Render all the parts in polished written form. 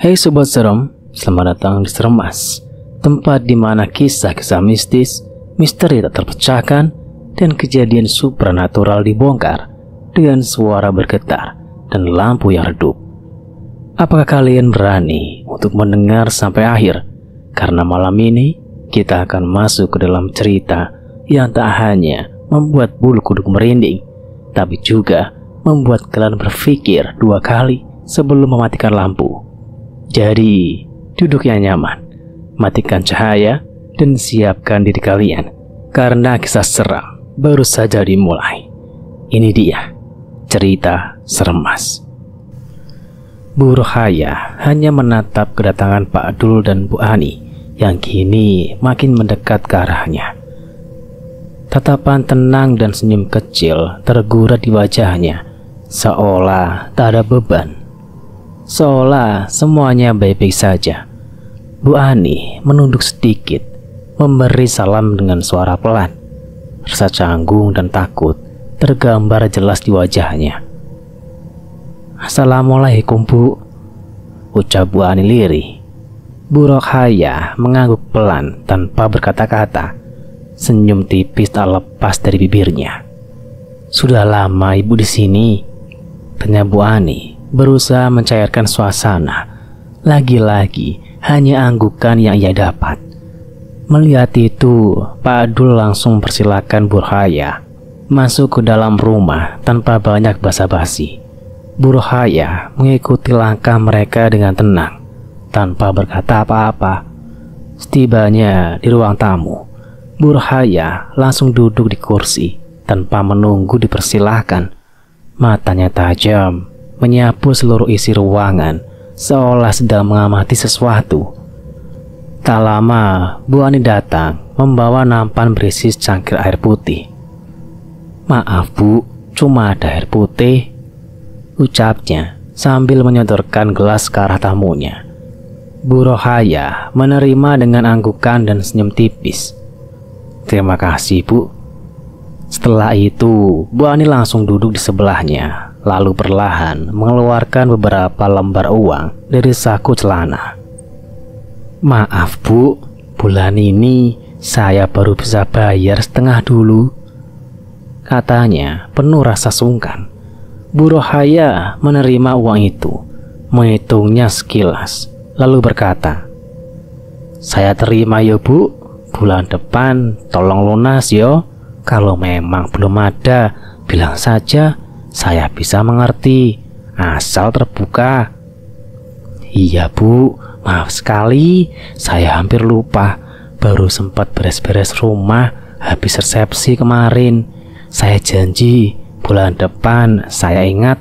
Hey Sobat Serem, selamat datang di Seremas, tempat di mana kisah-kisah mistis, misteri tak terpecahkan, dan kejadian supranatural dibongkar dengan suara bergetar dan lampu yang redup. Apakah kalian berani untuk mendengar sampai akhir? Karena malam ini kita akan masuk ke dalam cerita yang tak hanya membuat bulu kuduk merinding, tapi juga membuat kalian berpikir dua kali sebelum mematikan lampu. Jadi, duduk yang nyaman, matikan cahaya, dan siapkan diri kalian, karena kisah seram baru saja dimulai. Ini dia, cerita Seremas. Bu Rohaya hanya menatap kedatangan Pak Dul dan Bu Ani yang kini makin mendekat ke arahnya. Tatapan tenang dan senyum kecil tergurat di wajahnya, seolah tak ada beban. Seolah semuanya baik-baik saja. Bu Ani menunduk sedikit, memberi salam dengan suara pelan. Rasa canggung dan takut tergambar jelas di wajahnya. "Assalamualaikum, Bu," ucap Bu Ani lirih. Bu Rohaya mengangguk pelan tanpa berkata-kata. Senyum tipis tak lepas dari bibirnya. "Sudah lama Ibu di sini?" tanya Bu Ani, berusaha mencairkan suasana. Lagi-lagi hanya anggukan yang ia dapat. Melihat itu, Pak Dul langsung persilakan Bu Rohaya masuk ke dalam rumah tanpa banyak basa-basi. Bu Rohaya mengikuti langkah mereka dengan tenang, tanpa berkata apa-apa. Setibanya di ruang tamu, Bu Rohaya langsung duduk di kursi tanpa menunggu dipersilahkan. Matanya tajam, menyapu seluruh isi ruangan, seolah sedang mengamati sesuatu. Tak lama, Bu Ani datang membawa nampan berisi secangkir air putih. "Maaf Bu, cuma ada air putih," ucapnya sambil menyodorkan gelas ke arah tamunya. Bu Rohaya menerima dengan anggukan dan senyum tipis. "Terima kasih Bu." Setelah itu, Bu Ani langsung duduk di sebelahnya, lalu perlahan mengeluarkan beberapa lembar uang dari saku celana. "Maaf Bu, bulan ini saya baru bisa bayar setengah dulu," katanya penuh rasa sungkan. Bu Rohaya menerima uang itu, menghitungnya sekilas, lalu berkata, "Saya terima ya Bu, bulan depan tolong lunas yo. Kalau memang belum ada, bilang saja, saya bisa mengerti, asal terbuka." "Iya Bu, maaf sekali, saya hampir lupa, baru sempat beres-beres rumah habis resepsi kemarin. Saya janji bulan depan saya ingat,"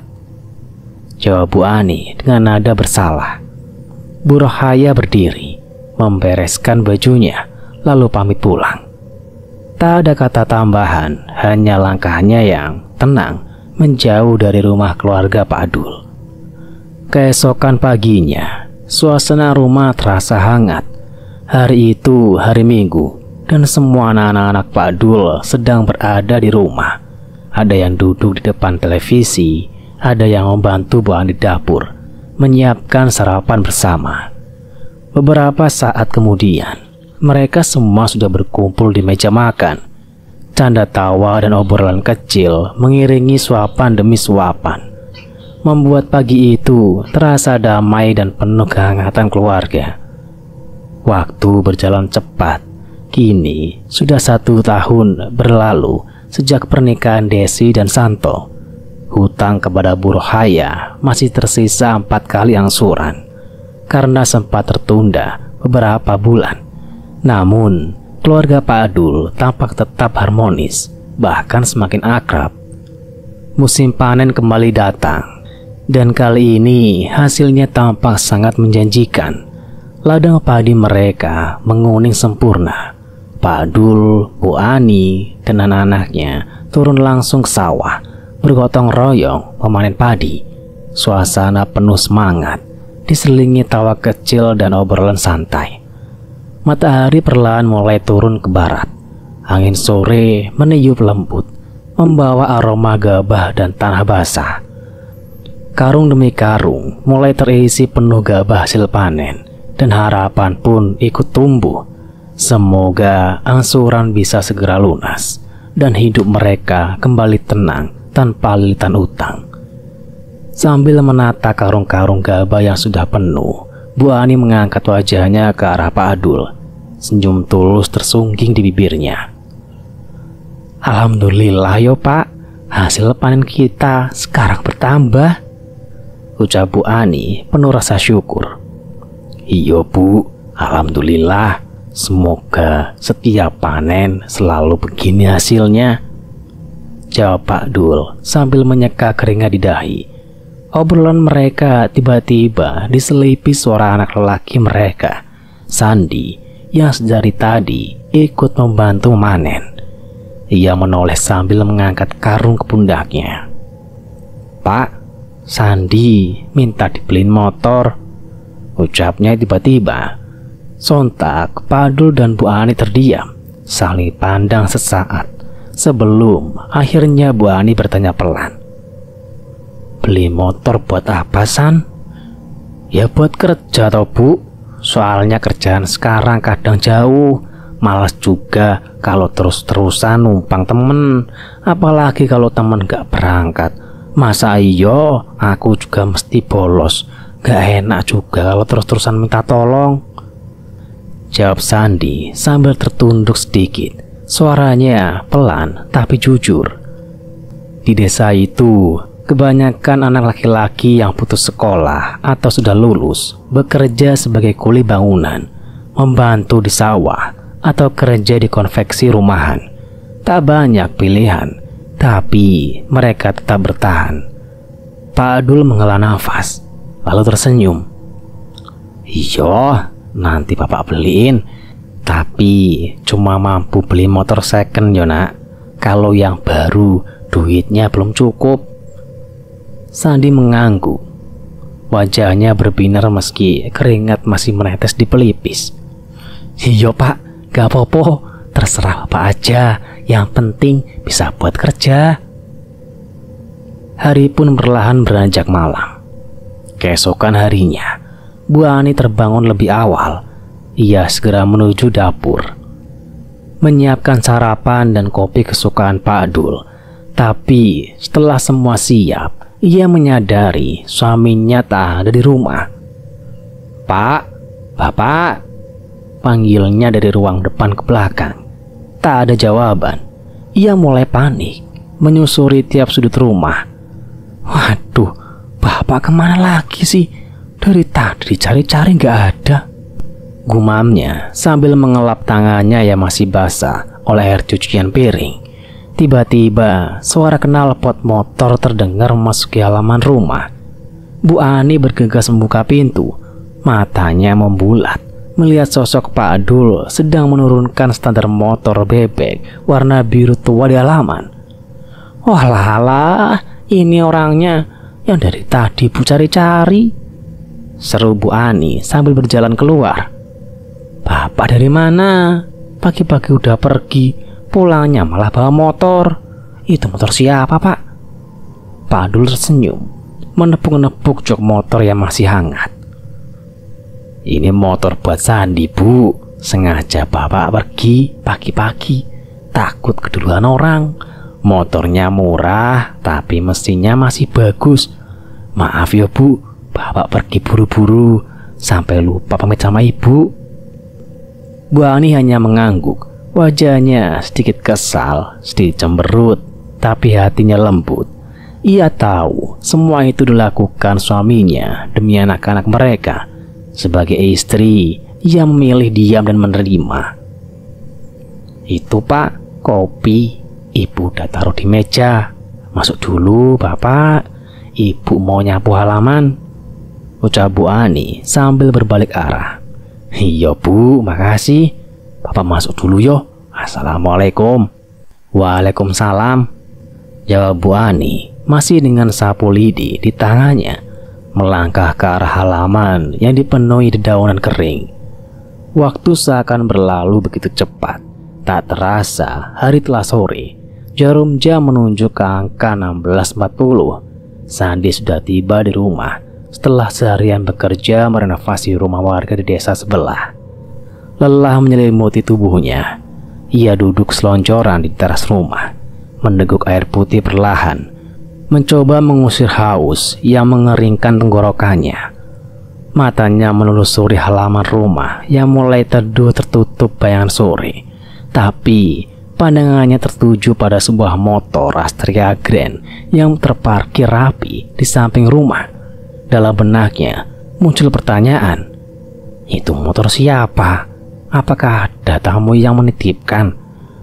jawab Bu Ani dengan nada bersalah. Bu Rohaya berdiri, membereskan bajunya, lalu pamit pulang. Tak ada kata tambahan, hanya langkahnya yang tenang menjauh dari rumah keluarga Pak Dul. Keesokan paginya, suasana rumah terasa hangat. Hari itu hari Minggu, dan semua anak-anak Pak Dul sedang berada di rumah. Ada yang duduk di depan televisi, ada yang membantu Bu Ani di dapur, menyiapkan sarapan bersama. Beberapa saat kemudian, mereka semua sudah berkumpul di meja makan. Canda tawa dan obrolan kecil mengiringi suapan demi suapan, membuat pagi itu terasa damai dan penuh kehangatan keluarga. Waktu berjalan cepat. Kini sudah 1 tahun berlalu sejak pernikahan Desi dan Santo. Hutang kepada Bu Rohaya masih tersisa 4 kali angsuran karena sempat tertunda beberapa bulan. Namun, keluarga Pak Dul tampak tetap harmonis, bahkan semakin akrab. Musim panen kembali datang, dan kali ini hasilnya tampak sangat menjanjikan. Ladang padi mereka menguning sempurna. Pak Dul, Bu Ani, dan anak-anaknya turun langsung ke sawah, bergotong royong memanen padi. Suasana penuh semangat, diselingi tawa kecil dan obrolan santai. Matahari perlahan mulai turun ke barat. Angin sore meniup lembut, membawa aroma gabah dan tanah basah. Karung demi karung mulai terisi penuh gabah hasil panen, dan harapan pun ikut tumbuh. Semoga angsuran bisa segera lunas dan hidup mereka kembali tenang tanpa lilitan utang. Sambil menata karung-karung gabah yang sudah penuh, Bu Ani mengangkat wajahnya ke arah Pak Adul. Senyum tulus tersungging di bibirnya. "Alhamdulillah yo Pak, hasil panen kita sekarang bertambah," ucap Bu Ani penuh rasa syukur. "Iya Bu, alhamdulillah. Semoga setiap panen selalu begini hasilnya," jawab Pak Dul sambil menyeka keringat di dahi. Obrolan mereka tiba-tiba diselipi suara anak lelaki mereka, Sandi, yang sedari tadi ikut membantu memanen. Ia menoleh sambil mengangkat karung ke pundaknya. "Pak, Sandi minta dibeliin motor," ucapnya tiba-tiba. Sontak Pak Dul dan Bu Ani terdiam, saling pandang sesaat sebelum akhirnya Bu Ani bertanya pelan, "Beli motor buat apa, San?" "Ya buat kerja toh Bu, soalnya kerjaan sekarang kadang jauh, malas juga kalau terus-terusan numpang temen, apalagi kalau temen gak berangkat. Masa iyo aku juga mesti bolos, gak enak juga kalau terus-terusan minta tolong," jawab Sandi sambil tertunduk sedikit. Suaranya pelan tapi jujur. Di desa itu kebanyakan anak laki-laki yang putus sekolah atau sudah lulus bekerja sebagai kuli bangunan, membantu di sawah, atau kerja di konveksi rumahan. Tak banyak pilihan, tapi mereka tetap bertahan. Pak Adul menghela nafas, lalu tersenyum. "Iya, nanti Bapak beliin, tapi cuma mampu beli motor second ya nak. Kalau yang baru duitnya belum cukup." Sandi mengangguk. Wajahnya berbinar meski keringat masih menetes di pelipis. "Iya Pak, gak apa-apa, terserah Bapak aja, yang penting bisa buat kerja." Hari pun perlahan beranjak malam. Keesokan harinya, Bu Ani terbangun lebih awal. Ia segera menuju dapur, menyiapkan sarapan dan kopi kesukaan Pak Adul. Tapi setelah semua siap, ia menyadari suaminya tak ada di rumah. "Pak, Bapak," panggilnya dari ruang depan ke belakang. Tak ada jawaban. Ia mulai panik, menyusuri tiap sudut rumah. "Waduh, Bapak kemana lagi sih? Dari tadi dicari-cari gak ada," gumamnya sambil mengelap tangannya yang masih basah oleh air cucian piring. Tiba-tiba suara knalpot motor terdengar memasuki halaman rumah. Bu Ani bergegas membuka pintu. Matanya membulat melihat sosok Pak Adul sedang menurunkan standar motor bebek warna biru tua di halaman. "Walah, ini orangnya yang dari tadi Bu cari-cari," seru Bu Ani sambil berjalan keluar. "Bapak dari mana? Pagi-pagi udah pergi, pulangnya malah bawa motor. Itu motor siapa Pak?" Pak Adul tersenyum, menepuk-nepuk jok motor yang masih hangat. "Ini motor buat Sandi Bu, sengaja Bapak pergi pagi-pagi, takut keduluan orang. Motornya murah tapi mesinnya masih bagus. Maaf ya Bu, Bapak pergi buru-buru sampai lupa pamit sama Ibu." Bu Ani hanya mengangguk. Wajahnya sedikit kesal, sedikit cemberut, tapi hatinya lembut. Ia tahu semua itu dilakukan suaminya demi anak-anak mereka. Sebagai istri, ia memilih diam dan menerima. "Itu Pak, kopi. Ibu udah taruh di meja. Masuk dulu Bapak, Ibu mau nyapu halaman," ucap Bu Ani sambil berbalik arah. "Iya Bu, makasih. Bapak masuk dulu yo. Assalamualaikum." "Waalaikumsalam," jawab Bu Ani masih dengan sapu lidi di tangannya, melangkah ke arah halaman yang dipenuhi dedaunan kering. Waktu seakan berlalu begitu cepat. Tak terasa hari telah sore. Jarum jam menunjuk ke angka 16.40. Sandi sudah tiba di rumah setelah seharian bekerja merenovasi rumah warga di desa sebelah. Lelah menyelimuti tubuhnya, ia duduk selonjoran di teras rumah, meneguk air putih perlahan, mencoba mengusir haus yang mengeringkan tenggorokannya. Matanya menelusuri halaman rumah yang mulai teduh tertutup bayangan sore, tapi pandangannya tertuju pada sebuah motor Astrea Grand yang terparkir rapi di samping rumah. Dalam benaknya muncul pertanyaan, itu motor siapa? Apakah ada tamu yang menitipkan?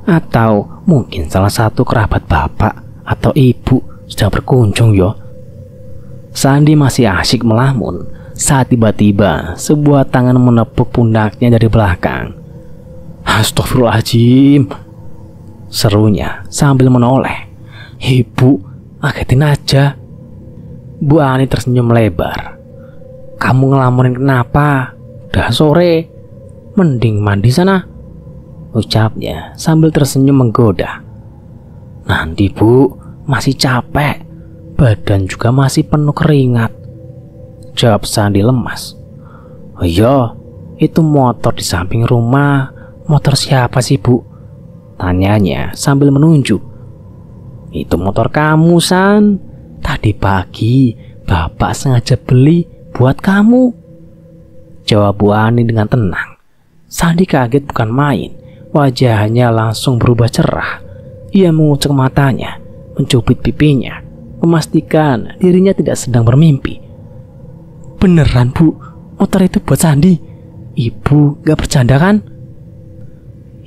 Atau mungkin salah satu kerabat bapak atau ibu sedang berkunjung yo? Sandi masih asyik melamun saat tiba-tiba sebuah tangan menepuk pundaknya dari belakang. Astagfirullahaladzim, serunya sambil menoleh. Ibu, agetin aja. Bu Ani tersenyum lebar. Kamu ngelamunin kenapa? Udah sore, mending mandi sana, ucapnya sambil tersenyum menggoda. Nanti bu, masih capek, badan juga masih penuh keringat, jawab Sandi lemas. Oh iya, itu motor di samping rumah. Motor siapa sih bu? Tanyanya sambil menunjuk. Itu motor kamu San. Tadi pagi bapak sengaja beli buat kamu, jawab Bu Ani dengan tenang. Sandi kaget bukan main. Wajahnya langsung berubah cerah. Ia mengucek matanya, mencubit pipinya, memastikan dirinya tidak sedang bermimpi. Beneran bu, motor itu buat Sandi? Ibu gak bercanda kan?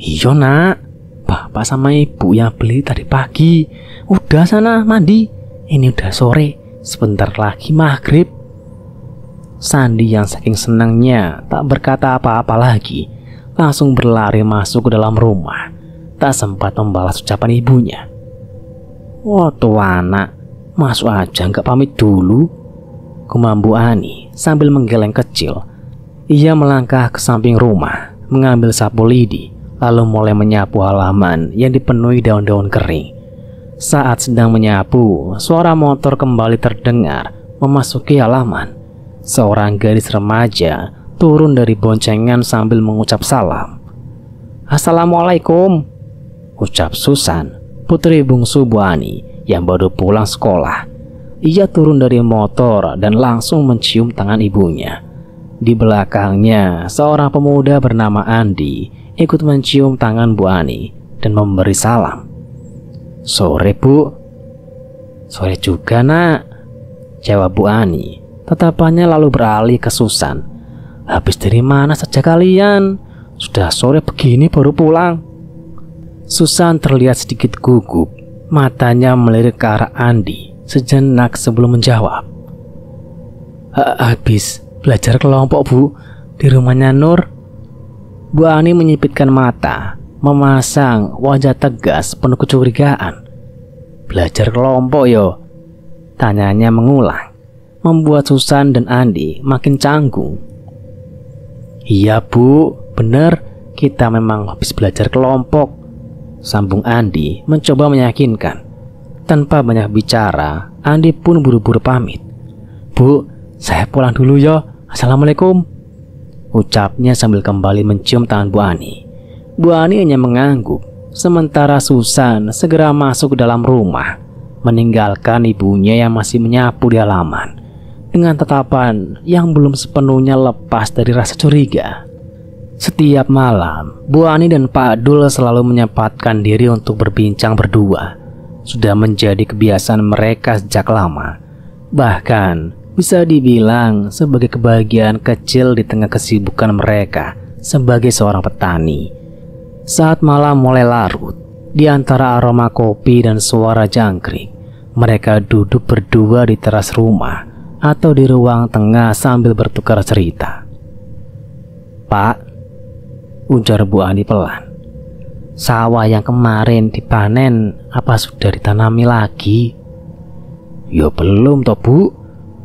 Iya nak, bapak sama ibu yang beli tadi pagi. Udah sana mandi, ini udah sore, sebentar lagi maghrib. Sandi yang saking senangnya tak berkata apa-apa lagi, langsung berlari masuk ke dalam rumah, tak sempat membalas ucapan ibunya. Wah tuh anak, masuk aja nggak pamit dulu, gumam Bu Ani sambil menggeleng kecil. Ia melangkah ke samping rumah, mengambil sapu lidi, lalu mulai menyapu halaman yang dipenuhi daun-daun kering. Saat sedang menyapu, suara motor kembali terdengar memasuki halaman. Seorang gadis remaja turun dari boncengan sambil mengucap salam. Assalamualaikum, ucap Susan, putri bungsu Bu Ani yang baru pulang sekolah. Ia turun dari motor dan langsung mencium tangan ibunya. Di belakangnya, seorang pemuda bernama Andi ikut mencium tangan Bu Ani dan memberi salam. Sore bu. Sore juga nak, jawab Bu Ani. Tatapannya lalu beralih ke Susan. Habis dari mana saja kalian? Sudah sore begini baru pulang. Susan terlihat sedikit gugup. Matanya melirik ke arah Andi sejenak sebelum menjawab. Habis belajar kelompok bu, di rumahnya Nur. Bu Ani menyipitkan mata, memasang wajah tegas penuh kecurigaan. Belajar kelompok yo? Tanyanya mengulang, membuat Susan dan Andi makin canggung. Iya bu, bener, kita memang habis belajar kelompok, sambung Andi mencoba meyakinkan. Tanpa banyak bicara, Andi pun buru-buru pamit. Bu, saya pulang dulu yo, assalamualaikum, ucapnya sambil kembali mencium tangan Bu Ani. Bu Ani hanya mengangguk, sementara Susan segera masuk ke dalam rumah, meninggalkan ibunya yang masih menyapu di halaman dengan tatapan yang belum sepenuhnya lepas dari rasa curiga. Setiap malam, Bu Ani dan Pak Dul selalu menyempatkan diri untuk berbincang berdua. Sudah menjadi kebiasaan mereka sejak lama. Bahkan bisa dibilang sebagai kebahagiaan kecil di tengah kesibukan mereka sebagai seorang petani. Saat malam mulai larut, di antara aroma kopi dan suara jangkrik, mereka duduk berdua di teras rumah atau di ruang tengah sambil bertukar cerita. Pak, ujar Bu Ani pelan, sawah yang kemarin dipanen apa sudah ditanami lagi? Ya belum toh bu,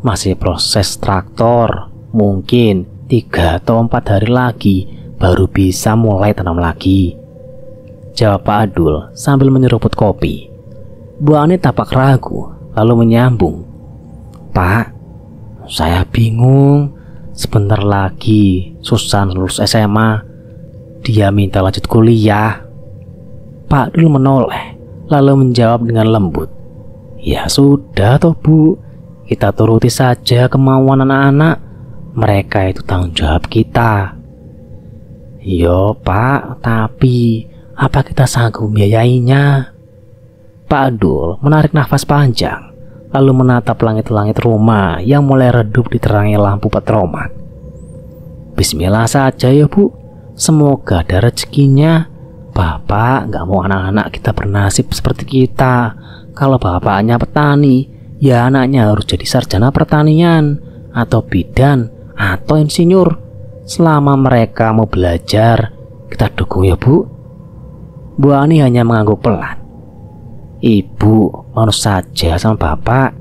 masih proses traktor. Mungkin 3 atau 4 hari lagi baru bisa mulai tanam lagi, jawab Pak Adul sambil menyeruput kopi. Bu Ani tampak ragu lalu menyambung. Pak, saya bingung. Sebentar lagi Susan lulus SMA. Dia minta lanjut kuliah. Pak Dul menoleh, lalu menjawab dengan lembut. Ya sudah toh Bu, kita turuti saja kemauan anak-anak. Mereka itu tanggung jawab kita. Yo Pak, tapi apa kita sanggup membiayainya? Pak Dul menarik nafas panjang, lalu menatap langit-langit rumah yang mulai redup diterangi lampu petromak. Bismillah saja ya Bu, semoga ada rezekinya. Bapak gak mau anak-anak kita bernasib seperti kita. Kalau bapaknya petani, ya anaknya harus jadi sarjana pertanian, atau bidan, atau insinyur. Selama mereka mau belajar, kita dukung ya Bu. Bu Ani hanya mengangguk pelan. Ibu mau saja sama bapak.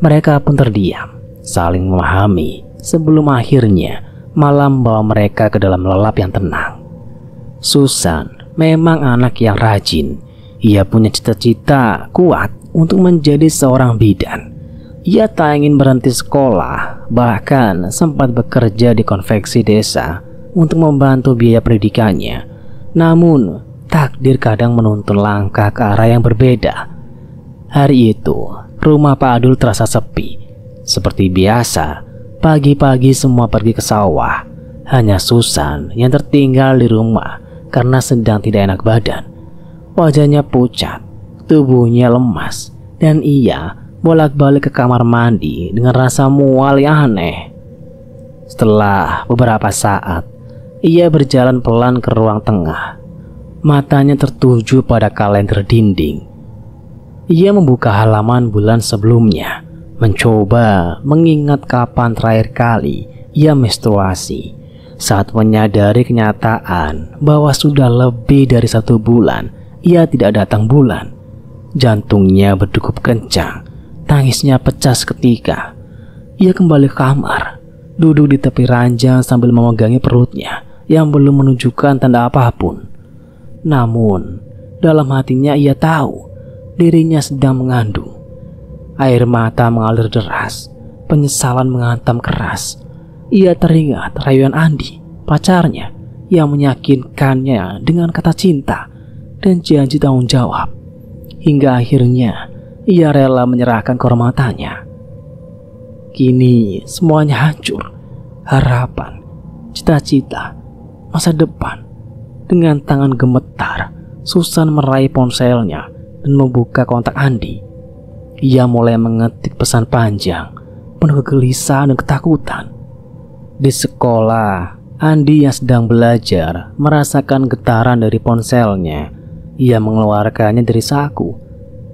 Mereka pun terdiam, saling memahami, sebelum akhirnya malam membawa mereka ke dalam lelap yang tenang. Susan memang anak yang rajin. Ia punya cita-cita kuat untuk menjadi seorang bidan. Ia tak ingin berhenti sekolah, bahkan sempat bekerja di konveksi desa untuk membantu biaya pendidikannya. Namun, takdir kadang menuntun langkah ke arah yang berbeda. Hari itu, rumah Pak Adul terasa sepi. Seperti biasa, pagi-pagi semua pergi ke sawah. Hanya Susan yang tertinggal di rumah karena sedang tidak enak badan. Wajahnya pucat, tubuhnya lemas, dan ia bolak-balik ke kamar mandi dengan rasa mual yang aneh. Setelah beberapa saat, ia berjalan pelan ke ruang tengah. Matanya tertuju pada kalender dinding. Ia membuka halaman bulan sebelumnya, mencoba mengingat kapan terakhir kali ia menstruasi. Saat menyadari kenyataan bahwa sudah lebih dari 1 bulan ia tidak datang bulan, jantungnya berdegup kencang, tangisnya pecah seketika. Ia kembali ke kamar, duduk di tepi ranjang sambil memegangi perutnya yang belum menunjukkan tanda apapun. Namun, dalam hatinya ia tahu dirinya sedang mengandung. Air mata mengalir deras, penyesalan menghantam keras. Ia teringat rayuan Andi, pacarnya, yang meyakinkannya dengan kata cinta dan janji tanggung jawab. Hingga akhirnya ia rela menyerahkan kehormatannya. Kini semuanya hancur. Harapan, cita-cita, masa depan. Dengan tangan gemetar, Susan meraih ponselnya dan membuka kontak Andi. Ia mulai mengetik pesan panjang, penuh kegelisahan dan ketakutan. Di sekolah, Andi yang sedang belajar merasakan getaran dari ponselnya. Ia mengeluarkannya dari saku,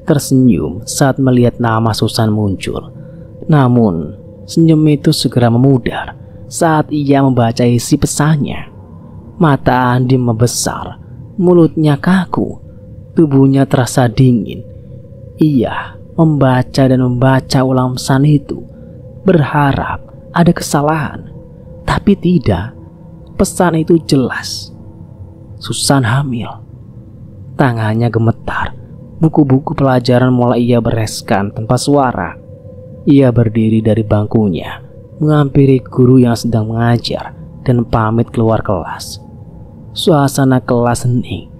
tersenyum saat melihat nama Susan muncul. Namun, senyum itu segera memudar saat ia membaca isi pesannya. Mata Andi membesar, mulutnya kaku, tubuhnya terasa dingin. Ia membaca dan membaca ulang pesan itu, berharap ada kesalahan. Tapi tidak, pesan itu jelas. Susan hamil. Tangannya gemetar, buku-buku pelajaran mulai ia bereskan tanpa suara. Ia berdiri dari bangkunya, menghampiri guru yang sedang mengajar dan pamit keluar kelas. Suasana kelas hening.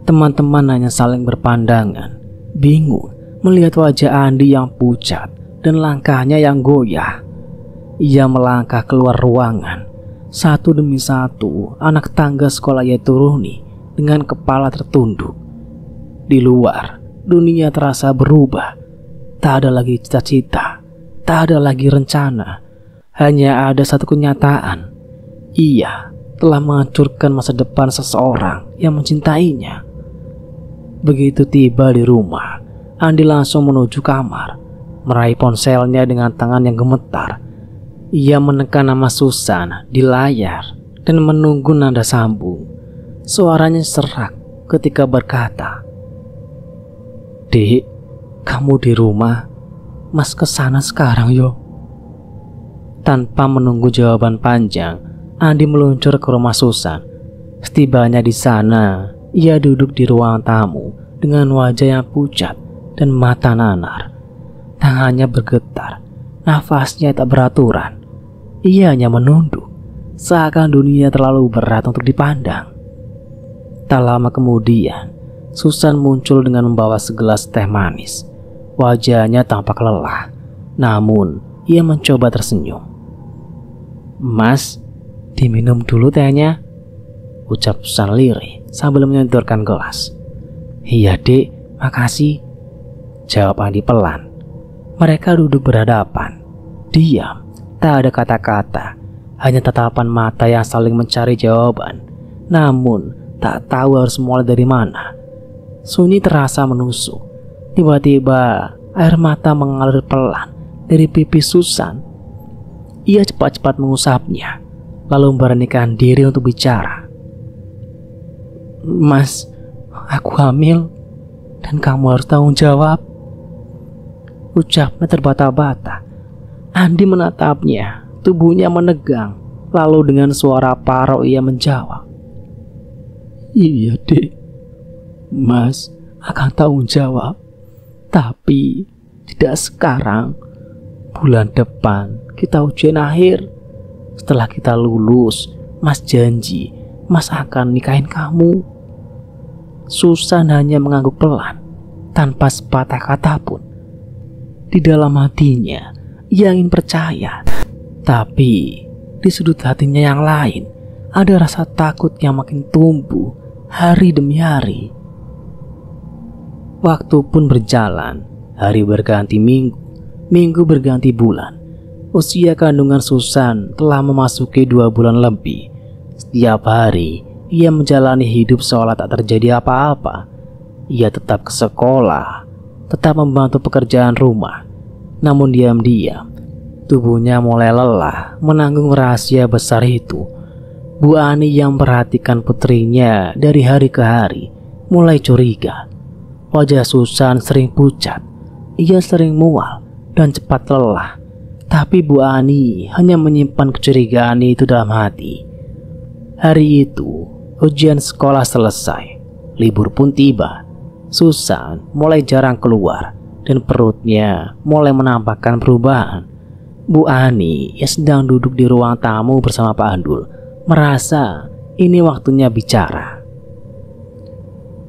Teman-teman hanya saling berpandangan, bingung melihat wajah Andi yang pucat dan langkahnya yang goyah. Ia melangkah keluar ruangan. Satu demi satu anak tangga sekolah ia turuni dengan kepala tertunduk. Di luar, dunia terasa berubah. Tak ada lagi cita-cita, tak ada lagi rencana. Hanya ada satu kenyataan. Ia telah menghancurkan masa depan seseorang yang mencintainya. Begitu tiba di rumah, Andi langsung menuju kamar, meraih ponselnya dengan tangan yang gemetar. Ia menekan nama Susan di layar dan menunggu nada sambung. Suaranya serak ketika berkata, "Dik, kamu di rumah? Mas kesana sekarang yo." Tanpa menunggu jawaban panjang, Andi meluncur ke rumah Susan. Setibanya di sana, ia duduk di ruang tamu dengan wajah yang pucat dan mata nanar. Tangannya bergetar Nafasnya tak beraturan. Ia hanya menunduk, seakan dunia terlalu berat untuk dipandang. Tak lama kemudian, Susan muncul dengan membawa segelas teh manis. Wajahnya tampak lelah, namun ia mencoba tersenyum. "Mas, diminum dulu tehnya," ucap Susan lirih sambil menyodorkan gelas. "Iya dek, makasih," jawab Andi pelan. Mereka duduk berhadapan, diam, tak ada kata-kata, hanya tatapan mata yang saling mencari jawaban, namun tak tahu harus mulai dari mana. Sunyi terasa menusuk. Tiba-tiba air mata mengalir pelan dari pipi Susan. Ia cepat-cepat mengusapnya, lalu memberanikan diri untuk bicara. "Mas, aku hamil dan kamu harus tanggung jawab," ucapnya terbata-bata. Andi menatapnya, tubuhnya menegang, lalu dengan suara parau ia menjawab, "Iya dek, Mas akan tanggung jawab, tapi tidak sekarang. Bulan depan kita ujian akhir. Setelah kita lulus, Mas janji Mas akan nikahin kamu." Susan hanya mengangguk pelan, tanpa sepatah kata pun. Di dalam hatinya, ia ingin percaya, tapi di sudut hatinya yang lain, ada rasa takut yang makin tumbuh hari demi hari. Waktu pun berjalan, hari berganti minggu, minggu berganti bulan. Usia kandungan Susan telah memasuki 2 bulan lebih. Setiap hari, ia menjalani hidup seolah tak terjadi apa-apa. Ia tetap ke sekolah, tetap membantu pekerjaan rumah. Namun diam-diam, tubuhnya mulai lelah menanggung rahasia besar itu. Bu Ani yang perhatikan putrinya dari hari ke hari mulai curiga. Wajah Susan sering pucat, ia sering mual dan cepat lelah. Tapi Bu Ani hanya menyimpan kecurigaan itu dalam hati. Hari itu, ujian sekolah selesai, libur pun tiba. Susan mulai jarang keluar dan perutnya mulai menampakkan perubahan. Bu Ani yang sedang duduk di ruang tamu bersama Pak Andul merasa ini waktunya bicara.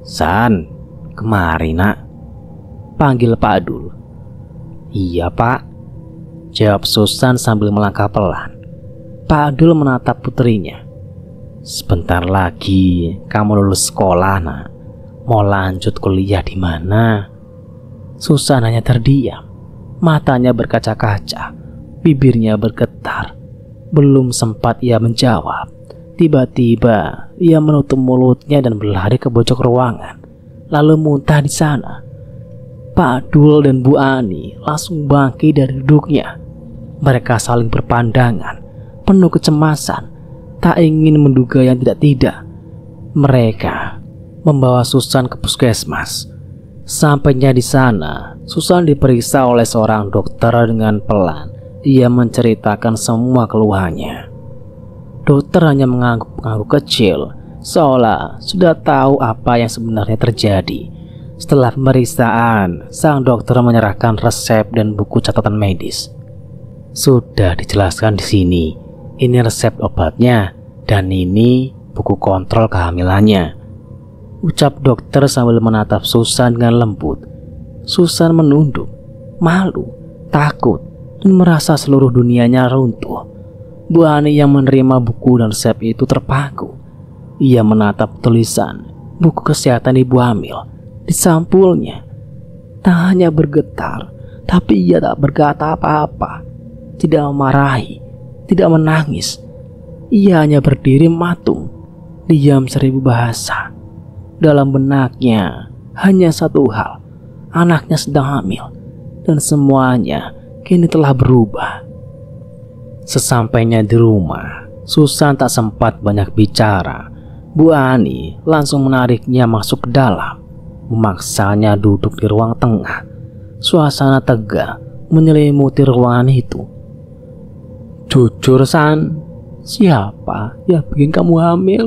"San, kemari nak," panggil Pak Andul. "Iya Pak," jawab Susan sambil melangkah pelan. Pak Andul menatap putrinya. "Sebentar lagi kamu lulus sekolah nak. Mau lanjut kuliah di mana?" Susan hanya terdiam, matanya berkaca-kaca, bibirnya bergetar. Belum sempat ia menjawab, tiba-tiba ia menutup mulutnya dan berlari ke pojok ruangan, lalu muntah di sana. Pak Dul dan Bu Ani langsung bangkit dari duduknya. Mereka saling berpandangan, penuh kecemasan, tak ingin menduga yang tidak-tidak. Mereka membawa Susan ke puskesmas. Sampainya di sana, Susan diperiksa oleh seorang dokter dengan pelan. Ia menceritakan semua keluhannya. Dokter hanya mengangguk-angguk kecil, seolah sudah tahu apa yang sebenarnya terjadi. Setelah pemeriksaan, sang dokter menyerahkan resep dan buku catatan medis. "Sudah dijelaskan di sini. Ini resep obatnya dan ini buku kontrol kehamilannya," ucap dokter sambil menatap Susan dengan lembut. Susan menunduk, malu, takut, dan merasa seluruh dunianya runtuh. Bu Ani yang menerima buku dan resep itu terpaku. Ia menatap tulisan buku kesehatan ibu hamil di sampulnya. Tangannya bergetar, tapi ia tak berkata apa-apa. Tidak memarahi, tidak menangis. Ia hanya berdiri matung, diam 1000 bahasa. Dalam benaknya hanya satu hal, anaknya sedang hamil, dan semuanya kini telah berubah. Sesampainya di rumah, Susan tak sempat banyak bicara. Bu Ani langsung menariknya masuk ke dalam, memaksanya duduk di ruang tengah. Suasana tegang menyelimuti ruangan itu. "Jujur San, siapa yang bikin kamu hamil?"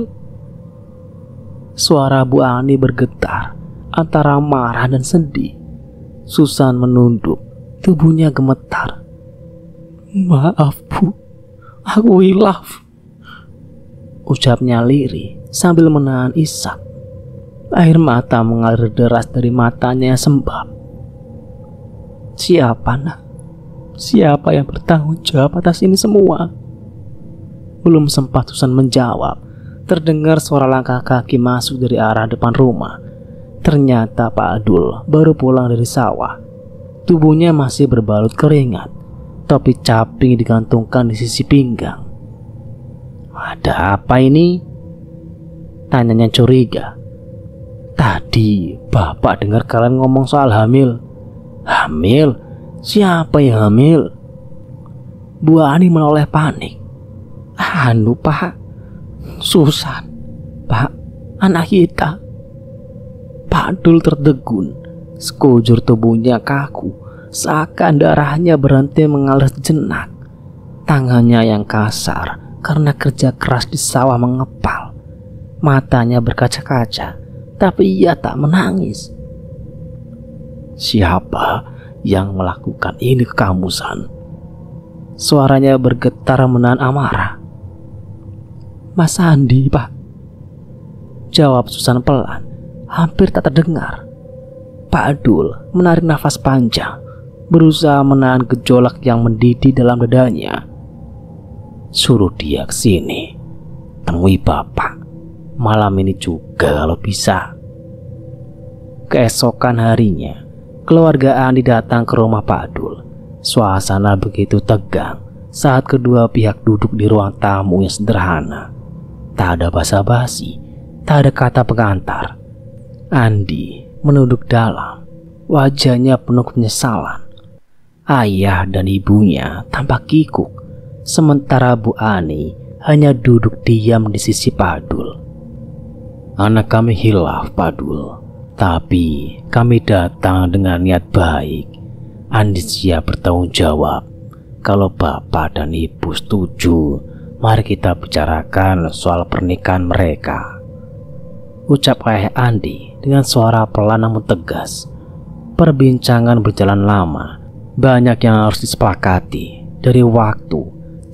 Suara Bu Ani bergetar antara marah dan sedih. Susan menunduk, tubuhnya gemetar. Maaf Bu, aku hilaf, ucapnya lirih sambil menahan isak. Air mata mengalir deras dari matanya yang sembab. Siapa nak? Siapa yang bertanggung jawab atas ini semua? Belum sempat Susan menjawab, terdengar suara langkah kaki masuk dari arah depan rumah. Ternyata Pak Adul baru pulang dari sawah. Tubuhnya masih berbalut keringat. Topi caping digantungkan di sisi pinggang. Ada apa ini? Tanyanya curiga. Tadi Bapak dengar kalian ngomong soal hamil. Hamil? Siapa yang hamil? Bu Ani menoleh panik. Anu Pak, Susan, Pak, anak kita. Pak Dul tertegun. Sekujur tubuhnya kaku, seakan darahnya berhenti mengalir sejenak. Tangannya yang kasar karena kerja keras di sawah mengepal. Matanya berkaca-kaca, tapi ia tak menangis. Siapa yang melakukan ini ke kamu, San? Suaranya bergetar menahan amarah. Mas Andi, Pak, jawab Susan pelan, hampir tak terdengar. Pak Adul menarik nafas panjang, berusaha menahan gejolak yang mendidih dalam dadanya. Suruh dia ke sini, temui Bapak malam ini juga kalau bisa. Keesokan harinya, keluarga Andi datang ke rumah Pak Adul. Suasana begitu tegang saat kedua pihak duduk di ruang tamu yang sederhana. Tak ada basa-basi, tak ada kata pengantar. Andi menunduk dalam, wajahnya penuh penyesalan. Ayah dan ibunya tampak kikuk, sementara Bu Ani hanya duduk diam di sisi Pak Adul. Anak kami hilaf, Pak Adul, tapi kami datang dengan niat baik. Andi siap bertanggung jawab. Kalau Bapak dan Ibu setuju, mari kita bicarakan soal pernikahan mereka, ucap ayah Andi dengan suara pelan namun tegas. Perbincangan berjalan lama. Banyak yang harus disepakati, dari waktu,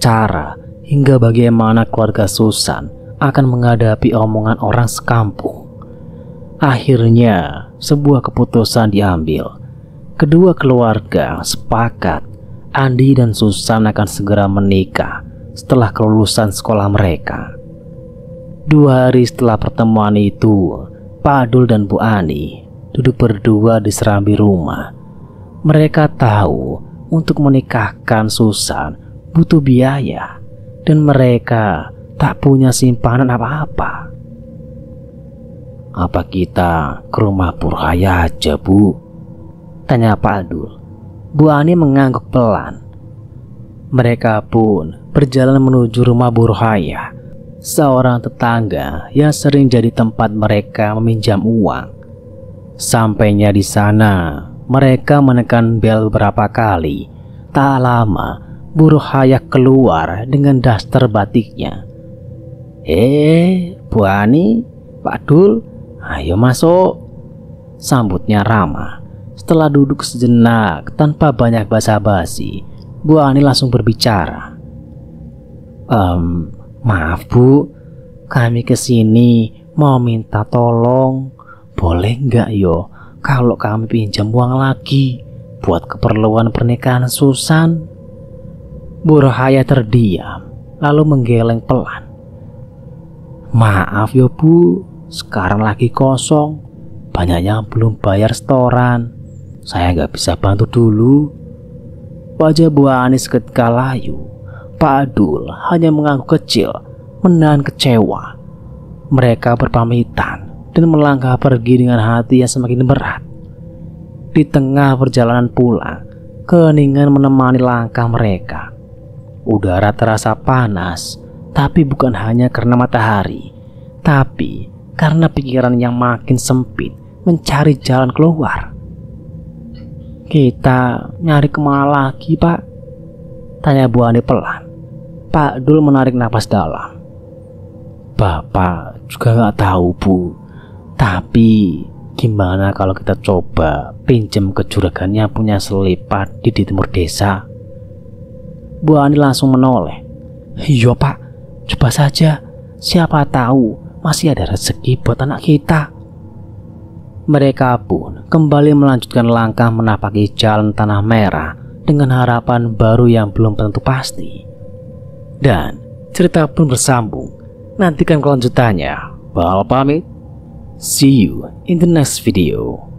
cara, hingga bagaimana keluarga Susan akan menghadapi omongan orang sekampung. Akhirnya sebuah keputusan diambil. Kedua keluarga sepakat Andi dan Susan akan segera menikah setelah kelulusan sekolah mereka. 2 hari setelah pertemuan itu, Pak Adul dan Bu Ani duduk berdua di serambi rumah. Mereka tahu untuk menikahkan Susan butuh biaya, dan mereka tak punya simpanan apa-apa. Apa kita ke rumah Purhaya aja, Bu? Tanya Pak Adul. Bu Ani mengangguk pelan. Mereka pun berjalan menuju rumah Purhaya, seorang tetangga yang sering jadi tempat mereka meminjam uang. Sampainya di sana, mereka menekan bel beberapa kali. Tak lama, buruh Hayak keluar dengan daster batiknya. Bu Ani, Pak Dul, ayo masuk, sambutnya ramah. Setelah duduk sejenak tanpa banyak basa-basi, Bu Ani langsung berbicara. Maaf Bu, kami kesini mau minta tolong. Boleh nggak yo kalau kami pinjam uang lagi buat keperluan pernikahan Susan? Bu Rohaya terdiam lalu menggeleng pelan. Maaf yo Bu, sekarang lagi kosong, banyak yang belum bayar setoran. Saya nggak bisa bantu dulu. Wajah Bu Ani seketika layu. Pak Adul hanya mengangguk kecil, menahan kecewa. Mereka berpamitan dan melangkah pergi dengan hati yang semakin berat. Di tengah perjalanan pulang, keheningan menemani langkah mereka. Udara terasa panas, tapi bukan hanya karena matahari, tapi karena pikiran yang makin sempit mencari jalan keluar. Kita nyari kemana lagi, Pak? Tanya Bu Ani pelan. Pak Dul menarik napas dalam. Bapak juga gak tahu Bu, tapi gimana kalau kita coba pinjam ke juragannya punya selipat di timur desa? Bu Ani langsung menoleh. Iya Pak, coba saja. Siapa tahu masih ada rezeki buat anak kita. Mereka pun kembali melanjutkan langkah menapaki jalan tanah merah dengan harapan baru yang belum tentu pasti. Dan cerita pun bersambung. Nantikan kelanjutannya. Bal pamit. See you in the next video.